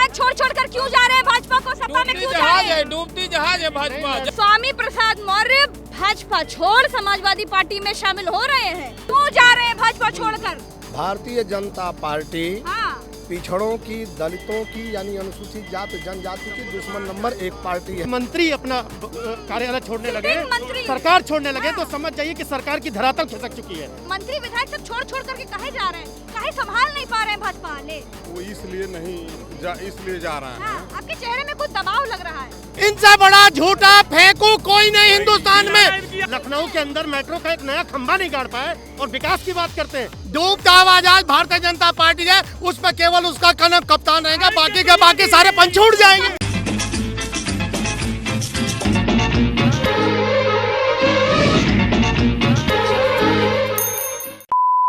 भारत छोड़ कर क्यों जा रहे हैं? भाजपा को सत्ता में क्यों जा रहे हैं? डूबती जहाज है भाजपा। स्वामी प्रसाद मौर्य भाजपा छोड़ समाजवादी पार्टी में शामिल हो रहे हैं। क्यों जा रहे हैं भाजपा छोड़कर? भारतीय जनता पार्टी हाँ। पिछड़ों की, दलितों की यानी अनुसूचित जाति जनजाति की दुश्मन नंबर 1 पार्टी है। मंत्री अपना कार्यालय छोड़ने लगे, मंत्री सरकार छोड़ने लगे, हाँ। तो समझ जाइए कि सरकार की धरातल खिसक चुकी है। मंत्री विधायक सब छोड़ करके कहे जा रहे हैं? कहे संभाल नहीं पा रहे हैं भाजपा वाले? वो इसलिए जा रहा है। हाँ, आपके चेहरे में कुछ दबाव लग रहा है। इनसे बड़ा झूठा फेंकू कोई नहीं हिंदुस्तान में। लखनऊ के अंदर मेट्रो का एक नया खंभा नहीं गाड़ पाए और विकास की बात करते हैं। डूबता आवाज आज भारतीय जनता पार्टी है, उस पर केवल उसका कप्तान रहेगा, बाकी के बाकी सारे पंच उड़ जाएंगे।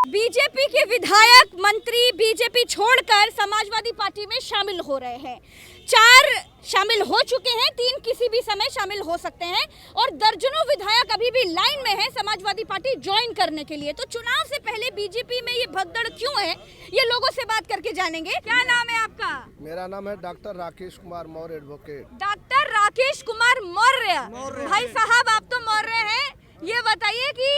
बीजेपी के विधायक मंत्री बीजेपी छोड़कर समाजवादी पार्टी में शामिल हो रहे हैं। 4 शामिल हो चुके हैं, 3 किसी भी समय शामिल हो सकते हैं और दर्जनों विधायक अभी भी लाइन में हैं समाजवादी पार्टी ज्वाइन करने के लिए। तो चुनाव से पहले बीजेपी में ये भगदड़ क्यों है, ये लोगों से बात करके जानेंगे। क्या नाम है आपका? मेरा नाम है doctor Rakesh Kumar Maurya, advocate. Doctor Rakesh Kumar Maurya. भाई साहब, आप तो मौर्य हैं, ये बताइए कि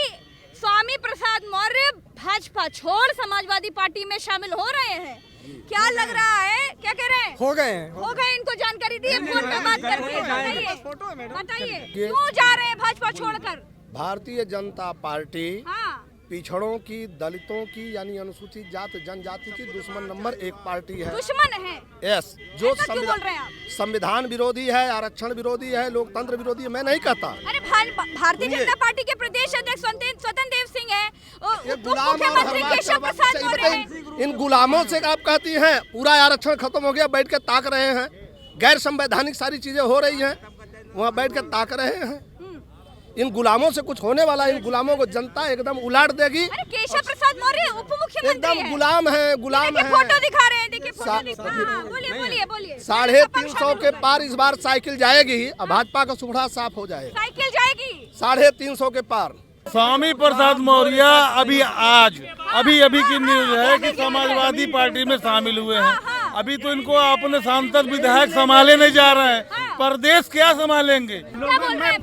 स्वामी प्रसाद मौर्य भाजपा छोड़ समाजवादी पार्टी में शामिल हो रहे हैं। क्या लग रहा है? क्या कह रहे हैं? हो गए इनको जानकारी दिए फोन पे बात करके। बताइए क्यों जा रहे हैं भाजपा छोड़कर? भारतीय जनता पार्टी हाँ। पिछड़ों की, दलितों की यानी अनुसूचित जाति जनजाति की दुश्मन नंबर 1 पार्टी है। दुश्मन है? यस। जो ऐसा क्यों बोल रहे हैं आप? संविधान विरोधी है, आरक्षण विरोधी है, लोकतंत्र विरोधी है, मैं नहीं कहता। अरे भारतीय जनता पार्टी के प्रदेश अध्यक्ष स्वतंत्र देव सिंह है, मुख्यमंत्री केशव प्रसाद मौर्य हैं। इन गुलामों से आप कहती हैं पूरा आरक्षण खत्म हो गया, बैठ के ताक रहे हैं, गैर संवैधानिक सारी चीजें हो रही हैं, वहाँ बैठ के ताक रहे हैं। इन गुलामों से कुछ होने वाला, इन गुलामों को जनता एकदम उलाट देगी। अरे केशव प्रसाद मौर्य उप मुख्यमंत्री एकदम गुलाम है, गुलाम है। फोटो दिखा रहे हैं, देखिए फोटो। बोलिए। 350 के पार इस बार साइकिल जाएगी, अब भाजपा का सुखड़ा साफ हो जाएगा। साइकिल जाएगी 350 के पार। स्वामी प्रसाद मौर्य अभी की न्यूज है कि समाजवादी पार्टी में शामिल हुए हैं। अभी तो इनको अपने सांसद विधायक संभाले नहीं जा रहे हैं, प्रदेश क्या संभालेंगे?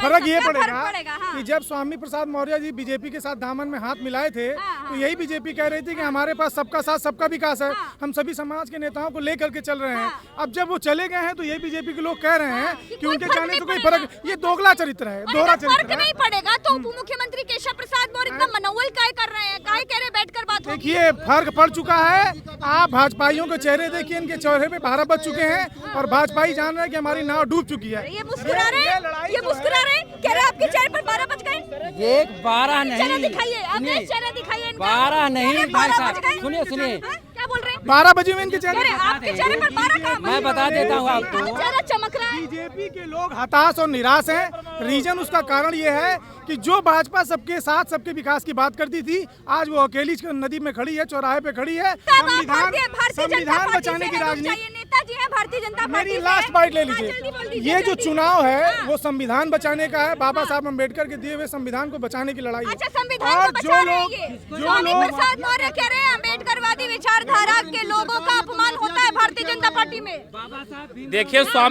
फर्क ये पड़ेगा कि जब स्वामी प्रसाद मौर्य जी बीजेपी के साथ दामन में हाथ मिलाए थे, तो यही बीजेपी कह रही थी कि हमारे पास सबका साथ सबका विकास है, हम सभी समाज के नेताओं को लेकर के चल रहे हैं। अब जब वो चले गए हैं तो यही बीजेपी के लोग कह रहे हैं कि उनके जाने से कोई फर्क, ये दोगला चरित्र है, दोहरा चरित्र है। नहीं पड़ेगा तो उप मुख्यमंत्री केशव प्रसाद मौर्य इतना मनोवल काय कर रहे हैं? काय कह रहे बैठकर बात होगी? देखिए फर्क पड़ चुका है। आप भाजपाइयों के चेहरे देखिए, इनके चेहरे पे 12 बज चुके हैं और भाजपाई जान रहे हैं कि हमारी नाव डूब चुकी है। ये मुस्कुरा रहे हैं, कह रहे हैं आपके चेहरे पर 12 बज गए। ये 12 नहीं, चेहरा दिखाइए, अपना चेहरा दिखाइए। 12 नहीं भाई साहब, सुनिए क्या बोल रहे हैं? 12 बजे में इनके चेहरे, आपके चेहरे पर 12 का मैं बता देता हूँ आपको। चेहरा चमक रहा है। बीजेपी के लोग हताश और निराश हैं। रीजन उसका कारण ये है कि जो भाजपा सबके साथ सबके विकास की बात करती थी, आज वो अकेली नदी में खड़ी है, चौराहे पे खड़ी है। संविधान बचाने की राजनीति। नेताजी है भारतीय जनता पार्टी। मेरी लास्ट बाइट ले लीजिए। ये जो चुनाव है वो संविधान बचाने का है, बाबा साहब अम्बेडकर के दिए हुए संविधान को बचाने की लड़ाई है। अच्छा, संविधान को बचा रहे हैं। स्वामी प्रसाद मौर्य कह रहे हैं अम्बेडकरवादी विचारधारा के लोगों का अपमान होता है भारतीय जनता पार्टी में। देखिए सोशल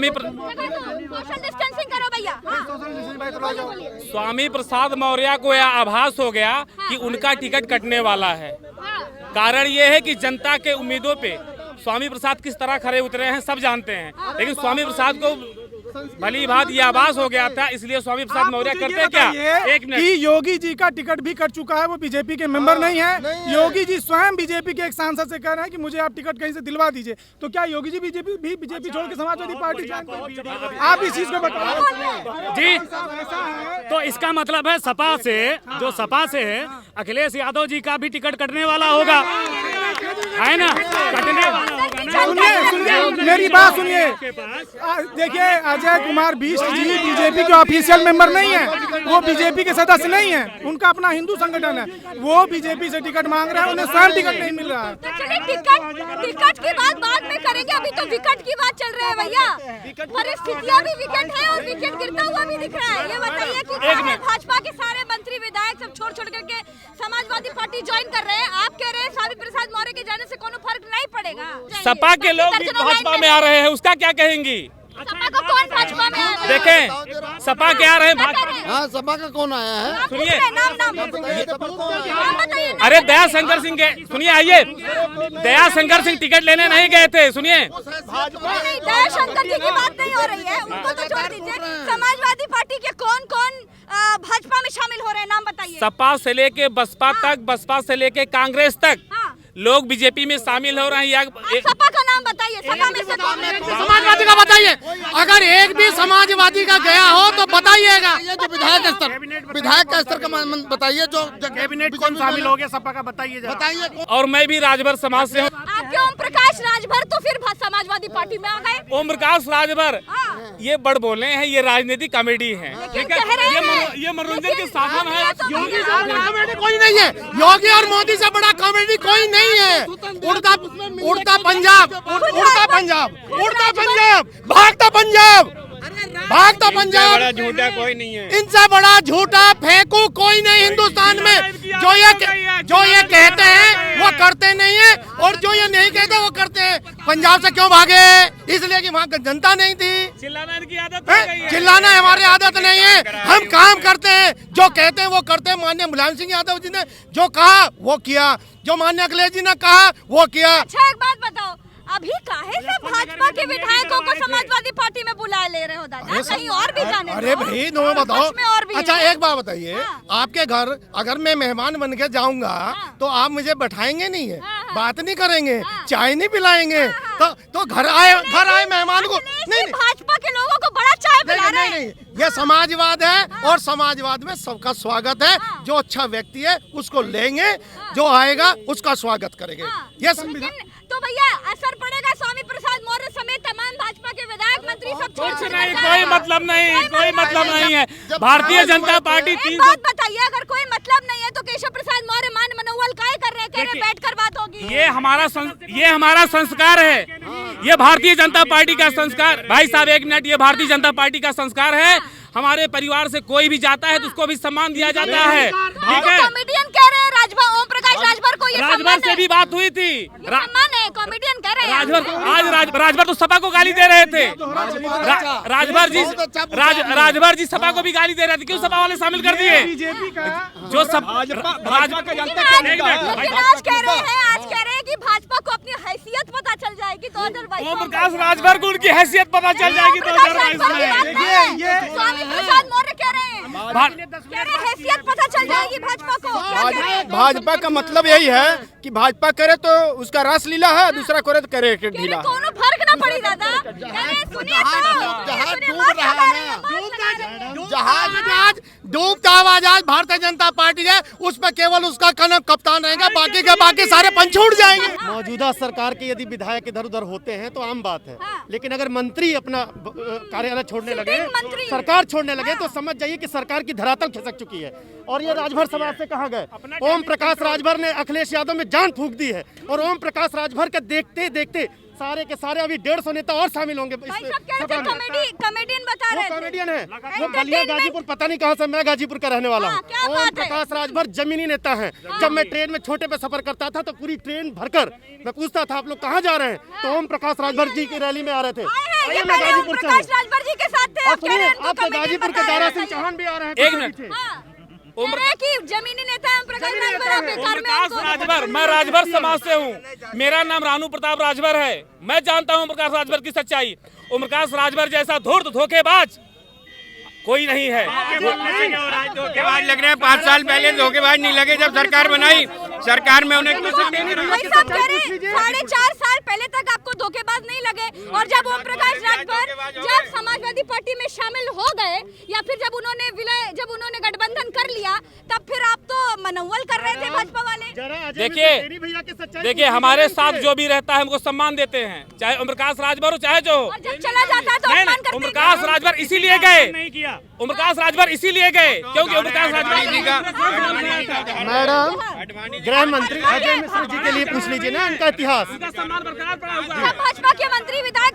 डिस्टेंसिंग करो भैया। स्वामी प्रसाद मौर्य को यह आभास हो गया कि उनका टिकट कटने वाला है। कारण ये है कि जनता के उम्मीदों पे स्वामी प्रसाद किस तरह खरे उतरे हैं सब जानते हैं, लेकिन स्वामी प्रसाद को भली बात ये आभास हो गया था, इसलिए स्वामी प्रसाद मौर्य करते क्या? एक मिनट, कि योगी जी का टिकट भी कट चुका है, वो बीजेपी के मेंबर नहीं है। योगी जी स्वयं बीजेपी के एक सांसद से कह रहे हैं कि मुझे आप टिकट कहीं से दिलवा दीजिए। तो क्या योगी जी बीजेपी छोड़ के समाजवादी पार्टी ज्वाइन करेंगे? आप इस चीज को बताओ जी। तो इसका मतलब है सपा से है अखिलेश यादव जी का भी टिकट कटने वाला होगा, है ना? कटने वाला होगा ना। सुनिए मेरी बात सुनिए। देखिए अजय कुमार बिष्ट जी बीजेपी के ऑफिशियल मेंबर नहीं है, वो बीजेपी के सदस्य नहीं है, उनका अपना हिंदू संगठन है। वो बीजेपी से टिकट मांग रहे हैं, उन्हें स्वयं टिकट नहीं मिल रहा है। टिकट की बात बाद में करेंगे, अभी तो विकेट की बात चल रही है भैया, परिस्थितियां भी विकेट है और विकेट गिरता हुआ भी दिख रहा है। ये बताइए कि भाजपा के सारे मंत्री विधायक सब छोड़ करके समाजवादी पार्टी ज्वाइन कर रहे हैं, आप कह रहे हैं स्वामी प्रसाद मौर्य के जाने से कोनो फर्क नहीं पड़ेगा। सपा के लोग भी भाजपा में आ रहे हैं, उसका क्या कहेंगी? सपा को कौन भाजपा में आ रहा है? देखें सपा के आ रहे हैं भाजपा। हाँ, सपा का कौन आया है? सुनिए, नाम बताइए। अरे दया शंकर सिंह के सुनिए, आइए, दया शंकर सिंह टिकट लेने नहीं गए थे, सुनिए। नहीं, दया शंकर जी की बात नहीं हो रही है, उनको तो छोड़ दीजिए। समाजवादी पार्टी के कौन कौन भाजपा में शामिल हो रहे हैं, नाम बताइए। सपा से लेके बसपा तक, बसपा से लेके कांग्रेस तक लोग बीजेपी में शामिल हो रहे हैं। सपा का नाम बताइए, सपा में से कौन? समाजवादी का बताइए, अगर एक भी समाजवादी का गया हो तो बताइएगा। ये जो विधायक का स्तर का बताइए, जो कैबिनेट कौन शामिल हो गया सपा का, बताइए। और मैं भी राजभर समाज से हूँ। आपके ओम प्रकाश राजभर तो फिर समाजवादी पार्टी में आ गए। ओम प्रकाश राजभर ये बड़ बोले हैं, ये राजनीतिक कॉमेडी है, ठीक है, ये मनोरंजन के साधन है। योगी से बड़ा कॉमेडी कोई नहीं है, योगी और मोदी से बड़ा कॉमेडी कोई नहीं है। उड़ता पंजाब, भागता पंजाब, बड़ा झूठा कोई नहीं है। इनसे बड़ा झूठा फेंकू कोई नहीं हिंदुस्तान में। जो ये कहते हैं वो करते नहीं है, और जो ये नहीं कहते वो करते हैं। पंजाब से क्यों भागे? इसलिए कि वहाँ जनता नहीं थी। चिल्लाना इनकी आदत हो गई है। चिल्लाना हमारी आदत नहीं है, हम काम करते हैं, जो कहते हैं वो करते हैं। माननीय मुलायम सिंह यादव जी ने जो कहा वो किया, जो माननीय अखिलेश जी ने कहा वो किया। अच्छा एक बात बताओ, अभी काहे से भाजपा के विधायकों को समाजवादी पार्टी में बुला ले रहे हो दादा? कहीं और भी जाने दो। अरे भाई नो बताओ। और भी अच्छा है। एक बात बताइए, आपके घर अगर मैं मेहमान बन के जाऊंगा तो आप मुझे बैठाएंगे नहीं है, बात नहीं करेंगे, चाय नहीं पिलाएंगे, तो घर आए मेहमान को नहीं। भाजपा के लोगों को बड़ा चाय पिला रहे हैं। ये समाजवाद है, और समाजवाद में सबका स्वागत है। जो अच्छा व्यक्ति है उसको लेंगे, जो आएगा उसका स्वागत करेंगे। ये संविधान। तो भैया असर पड़ेगा स्वामी प्रसाद मौर्य समेत तमाम भाजपा के विधायक मंत्री सब कुछ नहीं, कोई मतलब नहीं है। भारतीय जनता पार्टी एक बात बताइए, अगर कोई मतलब नहीं है तो केशव प्रसाद मौर्य मान मनोवल काहे कर रहे हैं? कह रहे बैठकर बात होगी। ये हमारा संस्कार है, ये भारतीय जनता पार्टी का संस्कार। भाई साहब एक मिनट, ये भारतीय जनता पार्टी का संस्कार है। हमारे परिवार से कोई भी जाता है तो उसको भी सम्मान दिया जाता है, ठीक है। कॉमेडियन कह रहे हैं राजभर, ओम प्रकाश राजभर को ये राजभर से भी बात हुई थी। सम्मान है, कॉमेडियन कह रहे हैं। राजभर तो सपा को गाली दे रहे थे। राजभर जी सपा को भी गाली दे रहे थे, क्यों सपा वाले शामिल कर दिए? जो सब आज कह रहे हैं कि भाजपा को अपनी हैसियत पता चल जाएगी 2022 ओम प्रकाश राजभर को उनकी हैसियत पता चल जाएगी 2022 में। स्वामी प्रसाद मौर्य कह रहे हैं हैसियत पता चल जाएगी भाजपा को। भाजपा का मतलब यही है कि भाजपा करे तो उसका रास लीला है, दूसरा करे तो करे ढीला। कोनो फर्क ना पड़ी दादा। सुनिए जहाज डूबता हुआ जहाज भारतीय जनता पार्टी है, उस पर केवल उसका कप्तान रहेगा, बाकी के बाकी सारे पंच उड़ जाएंगे। मौजूदा सरकार के यदि विधायक इधर उधर होते हैं तो आम बात है, लेकिन अगर मंत्री अपना कार्यालय छोड़ने लगे, सरकार छोड़ने लगे, तो समझ जाइए कि सरकार की धरातल खिसक चुकी है। और ये राजभर समाज से कहा गए, ओम प्रकाश राजभर ने अखिलेश यादव में जान फूंक दी है, और ओम प्रकाश राजभर के देखते देखते सारे के सारे अभी 150 नेता और शामिल होंगे। कॉमेडियन बता रहे थे, कॉमेडियन है वो। बलिया गाजीपुर पता नहीं कहाँ से, मैं गाजीपुर का रहने वाला हूँ। ओम प्रकाश राजभर जमीनी नेता हैं। जब मैं ट्रेन में छोटे पे सफर करता था तो पूरी ट्रेन भरकर मैं पूछता था आप लोग कहाँ जा रहे हैं, तो ओम प्रकाश राजभर जी की रैली में आ रहे थे। मैं गाजीपुर से हूँ, आपके गाजीपुर के दारा सिंह चौहान भी आ रहे हैं। जमीनी नेता राजभर, मैं राजभर समाज से हूँ, मेरा नाम रानू प्रताप राजभर है। मैं जानता हूँ ओम प्रकाश राजभर की सच्चाई। ओम प्रकाश राजभर जैसा धूर्त धोखेबाज कोई नहीं है। धोखेबाज लग रहे हैं। 5 साल पहले धोखेबाज नहीं लगे, जब सरकार बनाई सरकार में उन्हें 4.5 साल पहले तक आपको धोखेबाज नहीं लगे, और जब ओम प्रकाश राजभर जब समाजवादी पार्टी में शामिल हो गए, या फिर जब उन्होंने गठबंधन कर लिया, तब फिर आप तो मनोवल कर रहे थे भाजपा वाले। देखिए हमारे साथ जो भी रहता है हमको सम्मान देते हैं, चाहे ओम प्रकाश राजभर हो चाहे जो हो। जब चला जाता है तो अपमान करते हैं। ओम प्रकाश राजभर इसीलिए गए, ओम प्रकाश राजभर इसीलिए गए क्योंकि ओम प्रकाश राजभर जी का मैडम गृह मंत्री अजय मिश्रा जी के लिए पूछ लीजिए ना उनका इतिहास। भाजपा के मंत्री विधायक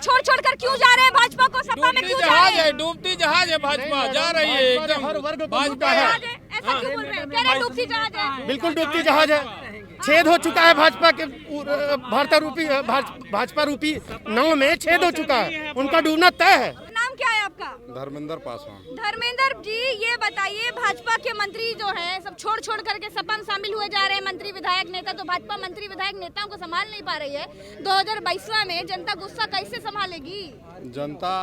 भाजपा को सत्ता में क्यों जा रहे हैं? डूबती जहाज है भाजपा, जा रही है एकदम। हर वर्ग को भाजपा है। ऐसा क्यों बोल रहे हैं? कह रहे हैं डूबती जहाज है। बिल्कुल डूबती जहाज है। छेद हो चुका है भाजपा के भाजपा रूपी नाव में छेद हो चुका है, उनका डूबना तय है। नाम क्या है आपका? धर्मेंद्र पासवान। धर्मेंद्र जी, ये बताइए, भाजपा के मंत्री जो है सब छोड़ करके सपा में शामिल हुए जा रहे हैं, मंत्री विधायक नेता। तो भाजपा मंत्री विधायक नेताओं को संभाल नहीं पा रही है। 2022 में जनता गुस्सा कैसे संभालेगी? जनता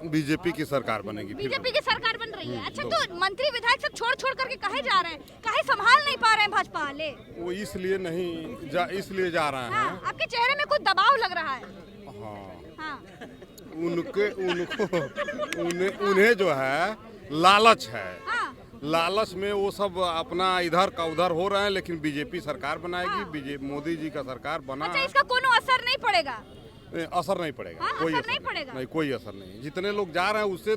बीजेपी की सरकार बनेगी। बीजेपी की सरकार बन रही है। अच्छा, तो मंत्री विधायक सब छोड़ करके काहे जा रहे हैं? काहे संभाल नहीं पा रहे हैं भाजपा वाले? वो इसलिए इसलिए जा रहे हैं। हाँ, आपके चेहरे में कुछ दबाव लग रहा है। हाँ। उन्हें जो है लालच है। हाँ। लालच में वो सब अपना इधर का उधर हो रहे हैं, लेकिन बीजेपी सरकार बनाएगी। मोदी जी का सरकार बना। अच्छा, इसका कोनो असर नहीं पड़ेगा? असर नहीं पड़ेगा। हाँ, कोई असर नहीं पड़ेगा। नहीं, कोई असर नहीं। जितने लोग जा रहे हैं उससे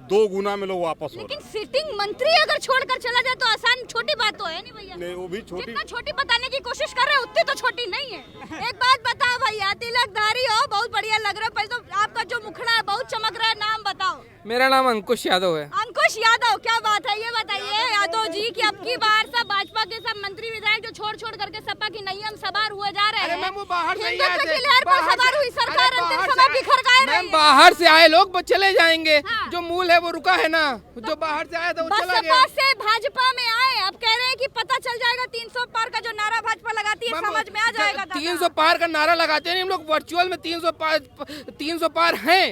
2 गुना में लोग वापस हो रहे हैं। लेकिन सिटिंग मंत्री अगर छोड़कर चला जाए तो आसान छोटी बात तो है नहीं भैया। नहीं, वो भी छोटी। जितना छोटी बताने की कोशिश कर रहे हैं उतनी तो छोटी नहीं है। एक बात बताओ भैया, तिलकधारी हो, बहुत बढ़िया लग रहा है। पहले तो आपका जो मुखड़ा है बहुत चमक रहा है। नाम बताओ। मेरा नाम अंकुश यादव है। अंकुश यादव, क्या बात है? ये बताइए यादव जी कि अब की बार सब भाजपा के सब मंत्री विधायक जो छोड़ करके सपा की नैयम सवार हुए जा रहे हैं। हिंदुत्व की लहर पर सवार हुई सरकार अंतिम समय बिखर गए रही है। बाहर से आए लोग चले जाएंगे। जो मूल है वो रुका है ना, जो बाहर से आया था वो चला गया। बसपा से भाजपा में आए, अब कह रहे हैं कि पता चल जाएगा 300 पार का जो नारा भाजपा लगाती है समझ में आ जाएगा। 300 पार का नारा लगाते हैं हम लोग, वर्चुअल में 300 पार हैं।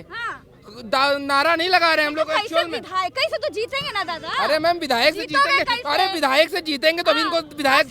नारा नहीं लगा रहे हम लोग एक्चुअल में। विधायक से तो जीतेंगे ना दादा। अरे मैम, विधायक से जीतेंगे। अरे विधायक से जीतेंगे तो इनको विधायक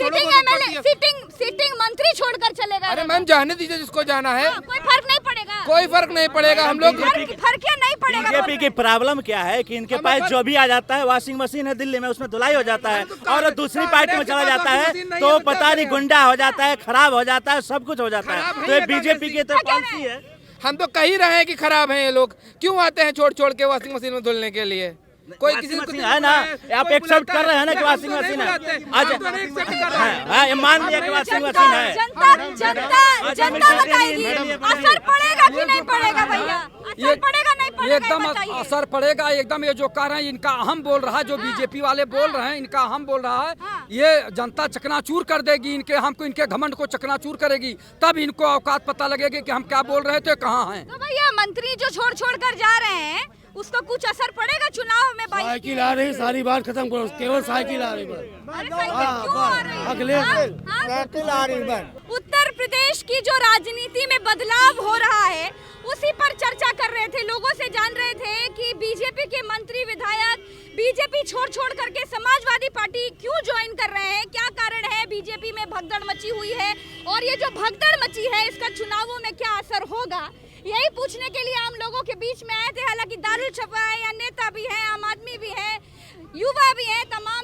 सिटिंग मंत्री छोड़कर चलेगा। अरे मैम, जाने दीजिए जिसको जाना है। कोई फर्क नहीं पड़ेगा। कोई फर्क नहीं पड़ेगा। हम लोग फर्क क्या नहीं पड़ेगा। बीजेपी की प्रॉब्लम क्या है कि इनके पास जो भी आ जाता है, वॉशिंग मशीन है दिल्ली में, उसमें धुलाई हो जाता है, और दूसरी पार्टी में चला जाता है तो पता नहीं गुंडा हो जाता है, खराब हो जाता है, सब कुछ हो जाता है। तो ये बीजेपी की तो पॉलिसी है। हम तो कह ही रहे हैं कि खराब हैं ये लोग। क्यों आते हैं छोड़ के वॉशिंग मशीन में धुलने के लिए? कोई किसी को है ना, आप एक्सेप्ट कर रहे हैं ना कि वॉशिंग मशीन है। आज ये मान लिया कि वॉशिंग मशीन है। जनता बताएगी असर पड़ेगा कि नहीं पड़ेगा भैया? असर पड़ेगा नहीं पड़ेगा? एकदम असर पड़ेगा। एकदम ये जो कह रहे हैं इनका अहम बोल रहा है, जो बीजेपी वाले बोल रहे हैं इनका अहम बोल रहा है, ये जनता चकनाचूर कर देगी। इनके घमंड को चकनाचूर करेगी, तब इनको औकात पता लगेगी कि हम क्या बोल रहे थे, कहाँ हैं। तो भैया मंत्री जो छोड़ कर जा रहे हैं उसका कुछ असर पड़ेगा चुनाव में? साइकिल आ रही, सारी बात खत्म करो, केवल साइकिल आ रही। उत्तर प्रदेश की जो राजनीति में बदलाव हो रहा है उसी पर चर्चा कर रहे थे। लोगों से जान रहे थे कि बीजेपी के मंत्री विधायक बीजेपी छोड़ करके समाजवादी पार्टी क्यों ज्वाइन कर रहे हैं, क्या कारण है? बीजेपी में भगदड़ मची हुई है और ये जो भगदड़ मची है इसका चुनावों में क्या असर होगा, यही पूछने के लिए हम लोगों के बीच में आए थे। हालांकि दारुल छपा है, या नेता भी है, आम आदमी भी है, युवा भी है, तमाम